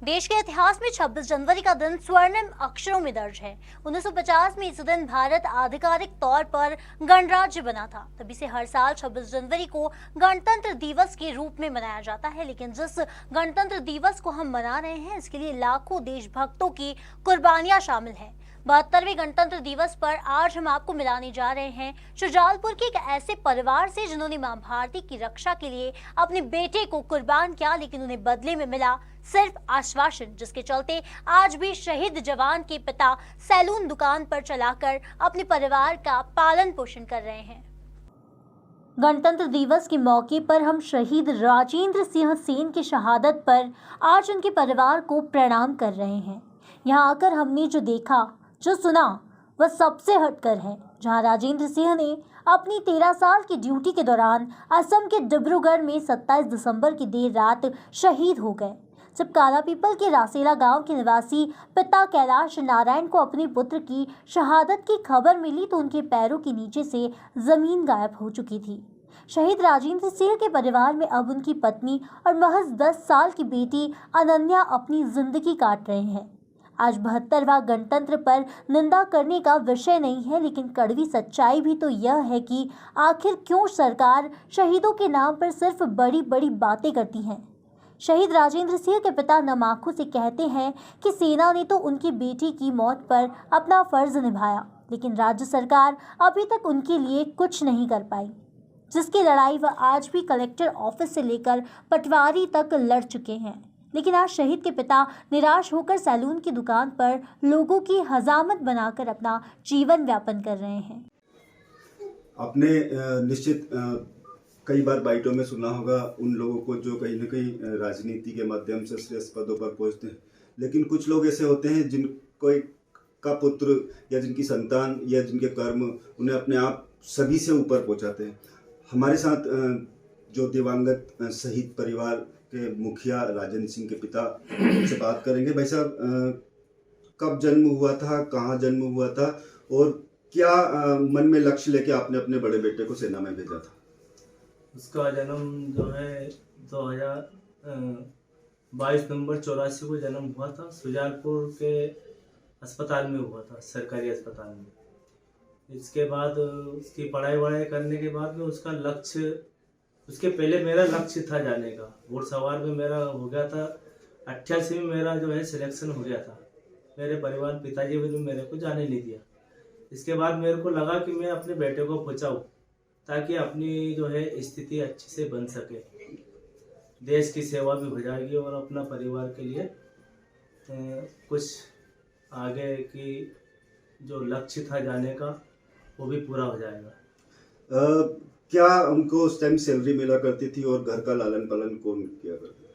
देश के इतिहास में 26 जनवरी का दिन स्वर्णिम अक्षरों में दर्ज है। 1950 में इस दिन भारत आधिकारिक तौर पर गणराज्य बना था। तभी से हर साल 26 जनवरी को गणतंत्र दिवस के रूप में मनाया जाता है। लेकिन जिस गणतंत्र दिवस को हम मना रहे हैं, इसके लिए लाखों देशभक्तों की कुर्बानियां शामिल हैं। 72वें गणतंत्र दिवस पर आज हम आपको मिलाने जा रहे हैं शुजालपुर के एक ऐसे परिवार से जिन्होंने मां भारती की रक्षा के लिए अपने बेटे को कुर्बान किया, लेकिन उन्हें बदले में मिला सिर्फ आश्वासन, जिसके चलते आज भी शहीद जवान के पिता सैलून दुकान पर चलाकर अपने परिवार का पालन पोषण कर रहे हैं। गणतंत्र दिवस के मौके पर हम शहीद राजेंद्र सिंह सेन की शहादत पर आज उनके परिवार को प्रणाम कर रहे हैं। यहाँ आकर हमने जो देखा, जो सुना, वह सबसे हटकर है। जहां राजेंद्र सिंह ने अपनी 13 साल की ड्यूटी के दौरान असम के डिब्रूगढ़ में 27 दिसंबर की देर रात शहीद हो गए। जब कालापीपल के रासेला गांव के निवासी पिता कैलाश नारायण को अपने पुत्र की शहादत की खबर मिली तो उनके पैरों के नीचे से जमीन गायब हो चुकी थी। शहीद राजेंद्र सिंह के परिवार में अब उनकी पत्नी और महज 10 साल की बेटी अनन्या अपनी जिंदगी काट रहे हैं। आज 72वां गणतंत्र पर निंदा करने का विषय नहीं है, लेकिन कड़वी सच्चाई भी तो यह है कि आखिर क्यों सरकार शहीदों के नाम पर सिर्फ बड़ी बड़ी बातें करती हैं। शहीद राजेंद्र सिंह के पिता नम आंखों से कहते हैं कि सेना ने तो उनकी बेटी की मौत पर अपना फर्ज निभाया, लेकिन राज्य सरकार अभी तक उनके लिए कुछ नहीं कर पाई, जिसकी लड़ाई वह आज भी कलेक्टर ऑफिस से लेकर पटवारी तक लड़ चुके हैं। लेकिन आज शहीद के पिता निराश होकर सैलून की दुकान पर लोगों की हजामत बनाकर अपना जीवन यापन कर रहे हैं। आपने निश्चित कई बार बाइटों में सुना होगा उन लोगों को जो कहीं ना कहीं राजनीति के माध्यम से श्रेष्ठ पदों पर पहुंचते हैं, लेकिन कुछ लोग ऐसे होते हैं जिनको का पुत्र या जिनकी संतान या जिनके कर्म उन्हें अपने आप सभी से ऊपर पहुंचाते हैं। हमारे साथ जो दिवंगत शहीद परिवार के मुखिया राजेंद्र सिंह के पिता से बात करेंगे। भाई साहब, कब जन्म हुआ था, कहाँ जन्म हुआ था और क्या मन में लक्ष्य लेके आपने अपने बड़े बेटे को सेना में भेजा था? उसका जन्म जो है 22 नवंबर 84 को जन्म हुआ था। शुजालपुर के अस्पताल में हुआ था, सरकारी अस्पताल में। इसके बाद उसकी पढ़ाई करने के बाद में उसका लक्ष्य, उसके पहले मेरा लक्ष्य था जाने का। घुड़सवार में मेरा हो गया था 88 में, मेरा जो है सिलेक्शन हो गया था। मेरे परिवार पिताजी ने मेरे को जाने नहीं दिया। इसके बाद मेरे को लगा कि मैं अपने बेटे को पहुँचाऊँ ताकि अपनी जो है स्थिति अच्छी से बन सके, देश की सेवा भी हो जाएगी और अपना परिवार के लिए कुछ आगे की जो लक्ष्य था जाने का वो भी पूरा हो जाएगा। क्या उनको उस टाइम सैलरी मिला करती थी और घर का लालन पालन कौन किया करता था?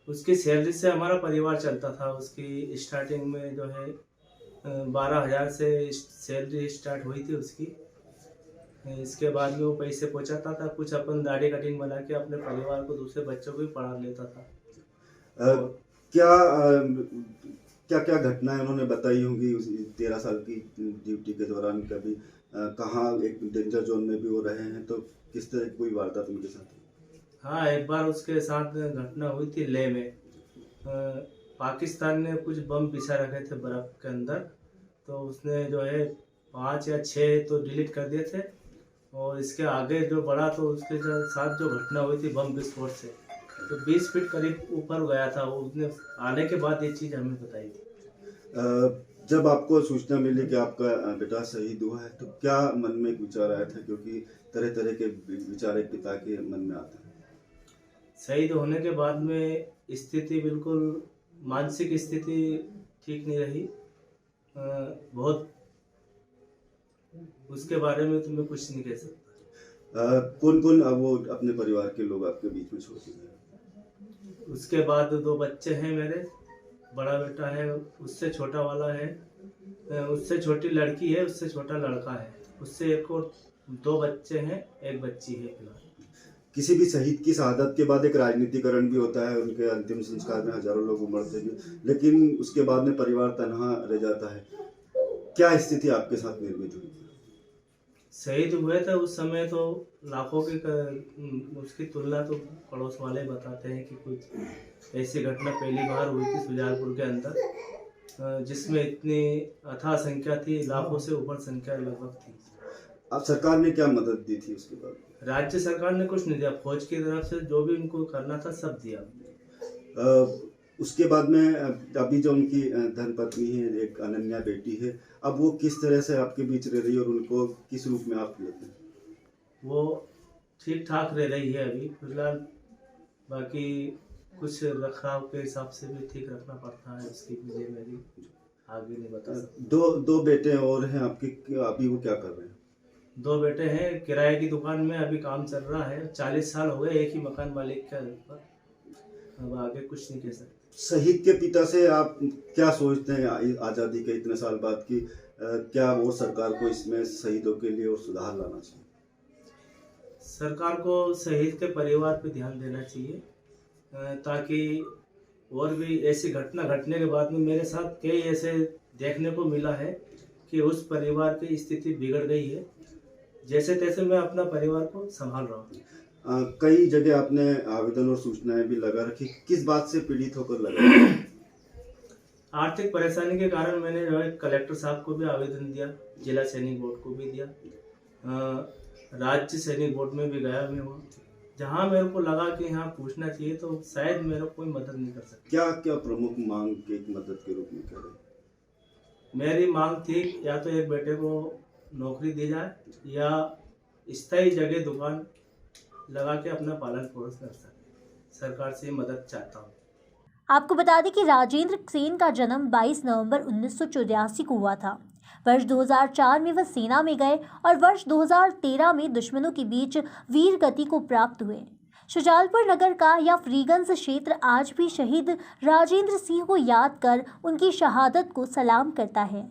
उसकी सैलरी से हमारा परिवार चलता था। उसकी स्टार्टिंग में जो है 12,000 से सैलरी स्टार्ट हुई थी उसकी। इसके बाद में वो पैसे पहुंचाता था, कुछ अपन दाढ़ी कटिंग बना के अपने परिवार को, दूसरे बच्चों को भी पढ़ा लेता था। क्या क्या घटनाएं उन्होंने बताई होंगी 13 साल की ड्यूटी के दौरान? कभी कहाँ एक डेंजर जोन में भी वो रहे हैं, तो किस तरह की कोई वारदात उनके साथ? हाँ, एक बार उसके साथ घटना हुई थी लेह में। पाकिस्तान ने कुछ बम बिछा रखे थे बर्फ के अंदर, तो उसने जो है 5 या 6 तो डिलीट कर दिए थे, और इसके आगे जो बढ़ा तो उसके साथ जो घटना हुई थी बम विस्फोट से, तो 20 फीट करीब ऊपर गया था वो। उसने आने के बाद ये चीज़ हमें बताई थी। जब आपको सूचना मिली कि आपका बेटा शहीद हुआ है, तो क्या मन में विचार आया था? क्योंकि तरह तरह के विचार एक पिता के मन में आते हैं। शहीद होने के बाद में स्थिति बिल्कुल, मानसिक स्थिति ठीक नहीं रही बहुत। उसके बारे में तो मैं कुछ नहीं कह सकता। कौन कौन वो अपने परिवार के लोग आपके बीच में छोड़ दिए? उसके बाद 2 बच्चे हैं मेरे। बड़ा बेटा है, उससे छोटा वाला है, उससे छोटी लड़की है, उससे छोटा लड़का है। उससे एक और 2 बच्चे हैं, एक बच्ची है फिलहाल। किसी भी शहीद की शहादत के बाद एक राजनीतिकरण भी होता है, उनके अंतिम संस्कार में हजारों लोग उमड़ते भी, लेकिन उसके बाद में परिवार तनहा रह जाता है। क्या स्थिति आपके साथ निर्मित हुई? शहीद हुए थे उस समय तो लाखों की उसकी तुलना तो पड़ोस वाले बताते हैं कि कुछ ऐसी घटना पहली बार हुई थी सुजालपुर के अंदर, जिसमें इतनी अथाह संख्या थी, लाखों से ऊपर संख्या लगभग थी। अब सरकार ने क्या मदद दी थी उसके बाद? राज्य सरकार ने कुछ नहीं दिया, फौज की तरफ से जो भी उनको करना था सब दिया। उसके बाद में अभी जो उनकी धर्मपत्नी है, एक अनन्या बेटी है, अब वो किस तरह से आपके बीच रह रही है और उनको किस रूप में आप लेते हैं? वो ठीक ठाक रह रही है अभी फिलहाल, बाकी कुछ रखरखाव के हिसाब से भी ठीक रखना पड़ता है, उसकी मुझे मेरी आगे नहीं बता सकता। दो बेटे और हैं आपके, अभी वो क्या कर रहे हैं? 2 बेटे हैं, किराए की दुकान में अभी काम चल रहा है, 40 साल हो गए एक ही मकान मालिक के ऊपर, अब आगे कुछ नहीं कह सकते। शहीद के पिता से आप क्या सोचते हैं आज़ादी के इतने साल बाद की, क्या वो सरकार को इसमें शहीदों के लिए और सुधार लाना चाहिए? सरकार को शहीद के परिवार पे ध्यान देना चाहिए, ताकि और भी ऐसी घटना घटने के बाद में मेरे साथ कई ऐसे देखने को मिला है कि उस परिवार की स्थिति बिगड़ गई है, जैसे तैसे मैं अपना परिवार को संभाल रहा हूँ। कई जगह आपने आवेदन और सूचनाएं भी लगा रखी, किस बात से पीड़ित होकर लगा? आर्थिक परेशानी के कारण मैंने जो है कलेक्टर साहब को भी आवेदन दिया, जिला सैनिक बोर्ड को भी दिया, राज्य सैनिक बोर्ड में भी गया मैं हूँ, जहाँ मेरे को लगा कि यहाँ पूछना चाहिए तो शायद मेरा कोई मदद नहीं कर सकता। क्या क्या प्रमुख मांग की मदद के रूप में कह रहे हैं? मेरी मांग थी या तो एक बेटे को नौकरी दी जाए या स्थायी जगह दुकान लगा के अपना पालन पोषण कर सके। सरकार से मदद चाहता हूँ। आपको बता दें कि राजेंद्र सेन का जन्म 22 नवंबर 1984 को हुआ था। वर्ष 2004 में वह सेना में गए और वर्ष 2013 में दुश्मनों के बीच वीर गति को प्राप्त हुए। शुजालपुर नगर का या फ्रीगंज क्षेत्र आज भी शहीद राजेंद्र सिंह को याद कर उनकी शहादत को सलाम करता है।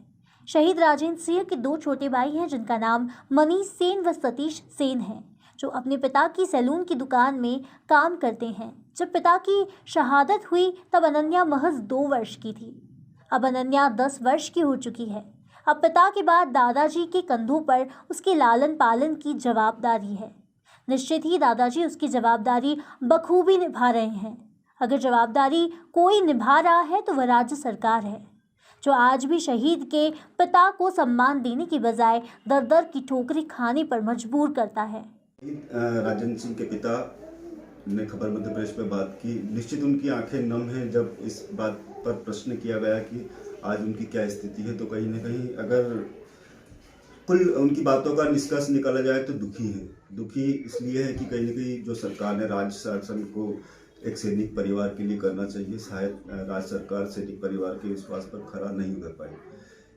शहीद राजेंद्र सिंह के 2 छोटे भाई हैं, जिनका नाम मनीष सेन व सतीश सेन है, जो अपने पिता की सैलून की दुकान में काम करते हैं। जब पिता की शहादत हुई तब अनन्या महज 2 वर्ष की थी। अब अनन्या 10 वर्ष की हो चुकी है। अब पिता के बाद दादाजी के कंधों पर उसके लालन पालन की जवाबदारी है। निश्चित ही दादाजी उसकी जवाबदारी बखूबी निभा रहे हैं। अगर जवाबदारी कोई निभा रहा है तो वह राज्य सरकार है, जो आज भी शहीद के पिता को सम्मान देने की बजाय दर दर की ठोकरें खाने पर मजबूर करता है। राजेंद्र सिंह के पिता ने खबर मध्य प्रदेश पे बात की। निश्चित उनकी आंखें नम हैं जब इस बात पर प्रश्न किया गया कि आज उनकी क्या स्थिति है, तो कहीं ना कहीं अगर कुल उनकी बातों का निष्कर्ष निकाला जाए तो दुखी है। दुखी इसलिए है कि कहीं ना कहीं जो सरकार ने राज्य शासन को एक सैनिक परिवार के लिए करना चाहिए, शायद राज्य सरकार सैनिक परिवार के विश्वास पर खरा नहीं उतर पाई।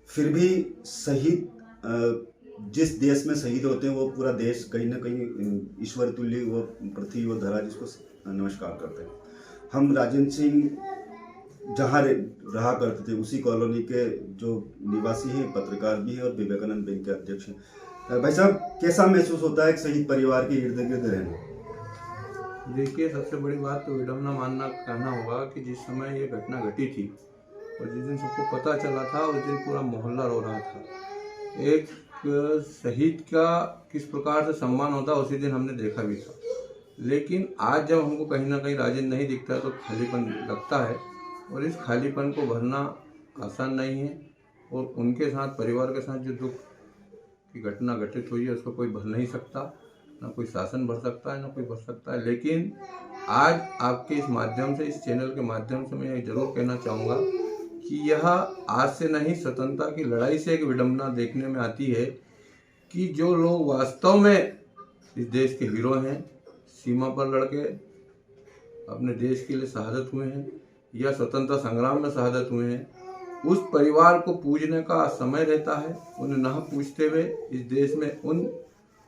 फिर भी शहीद जिस देश में शहीद होते हैं वो पूरा देश कहीं ना कहीं ईश्वर तुल्य वो पृथ्वी वो धरा जिसको नमस्कार करते हैं। हम राजेंद्र सिंह जहाँ रहा करते थे उसी कॉलोनी के जो निवासी हैं, पत्रकार भी हैं और विवेकानंद बैंक के अध्यक्ष हैं। भाई साहब, कैसा महसूस होता है एक शहीद परिवार के इर्द गिर्द रहना? देखिए, सबसे बड़ी बात तो विडम्बना मानना कहना होगा कि जिस समय ये घटना घटी थी और जिस दिन सबको पता चला था उस दिन पूरा मोहल्ला रो रहा था। एक शहीद का किस प्रकार से सम्मान होता उसी दिन हमने देखा भी था। लेकिन आज जब हमको कहीं ना कहीं राजेंद्र नहीं दिखता तो खालीपन लगता है, और इस खालीपन को भरना आसान नहीं है। और उनके साथ, परिवार के साथ जो दुख की घटना घटित हुई है उसको कोई भर नहीं सकता, ना कोई शासन भर सकता है, ना कोई भर सकता है। लेकिन आज आपके इस माध्यम से, इस चैनल के माध्यम से मैं ये जरूर कहना चाहूँगा कि यह आज से नहीं, स्वतंत्रता की लड़ाई से एक विडंबना देखने में आती है कि जो लोग वास्तव में इस देश के हीरो हैं, सीमा पर लड़के अपने देश के लिए शहादत हुए हैं या स्वतंत्रता संग्राम में शहादत हुए हैं, उस परिवार को पूजने का समय रहता है। उन्हें ना पूजते हुए इस देश में उन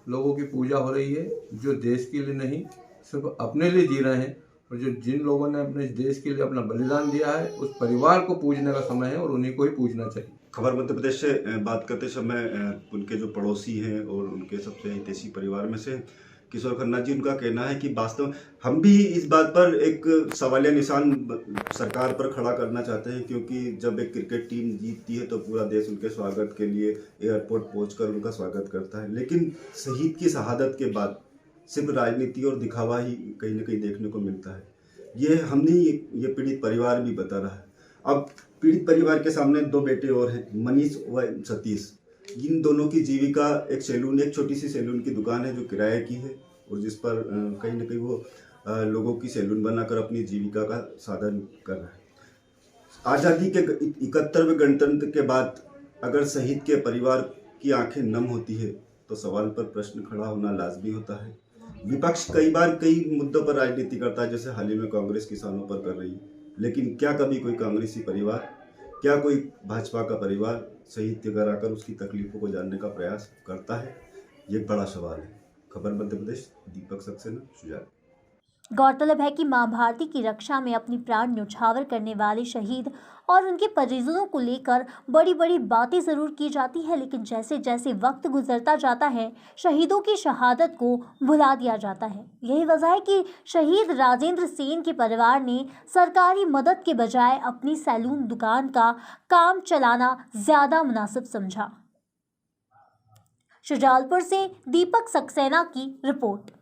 लोगों की पूजा हो रही है जो देश के लिए नहीं, सिर्फ अपने लिए जी रहे हैं, और जो जिन लोगों ने अपने देश के लिए अपना बलिदान दिया है उस परिवार को पूजने का समय है और उन्हीं को ही पूजना चाहिए। खबर मध्य प्रदेश से बात करते समय उनके जो पड़ोसी हैं और उनके सबसे हितैषी परिवार में से किशोर खन्ना जी, उनका कहना है कि वास्तव हम भी इस बात पर एक सवालिया निशान सरकार पर खड़ा करना चाहते हैं, क्योंकि जब एक क्रिकेट टीम जीतती है तो पूरा देश उनके स्वागत के लिए एयरपोर्ट पहुंचकर उनका स्वागत करता है, लेकिन शहीद की शहादत के बाद सिर्फ राजनीति और दिखावा ही कहीं ना कहीं देखने को मिलता है। ये हम नहीं, ये पीड़ित परिवार भी बता रहा है। अब पीड़ित परिवार के सामने दो बेटे और हैं, मनीष व सतीश। इन दोनों की जीविका एक सैलून, एक छोटी सी सैलून की दुकान है जो किराए की है, और जिस पर कहीं ना कहीं वो लोगों की सैलून बनाकर अपनी जीविका का साधन कर रहा है। आज़ादी के 71वें गणतंत्र के बाद अगर शहीद के परिवार की आंखें नम होती है तो सवाल पर प्रश्न खड़ा होना लाजमी होता है। विपक्ष कई बार कई मुद्दों पर राजनीति करता है, जैसे हाल ही में कांग्रेस किसानों पर कर रही है, लेकिन क्या कभी कोई कांग्रेसी परिवार, क्या कोई भाजपा का परिवार शहीद के घर आकर उसकी तकलीफों को जानने का प्रयास करता है? ये एक बड़ा सवाल है। खबर मध्य प्रदेश, दीपक सक्सेना, सुजान। गौरतलब है कि मां भारती की रक्षा में अपनी प्राण न्यौछावर करने वाले शहीद और उनके परिजनों को लेकर बड़ी बड़ी बातें जरूर की जाती है, लेकिन जैसे जैसे वक्त गुजरता जाता है शहीदों की शहादत को भुला दिया जाता है। यही वजह है कि शहीद राजेंद्र सेन के परिवार ने सरकारी मदद के बजाय अपनी सैलून दुकान का काम चलाना ज्यादा मुनासिब समझा। शुजालपुर से दीपक सक्सेना की रिपोर्ट।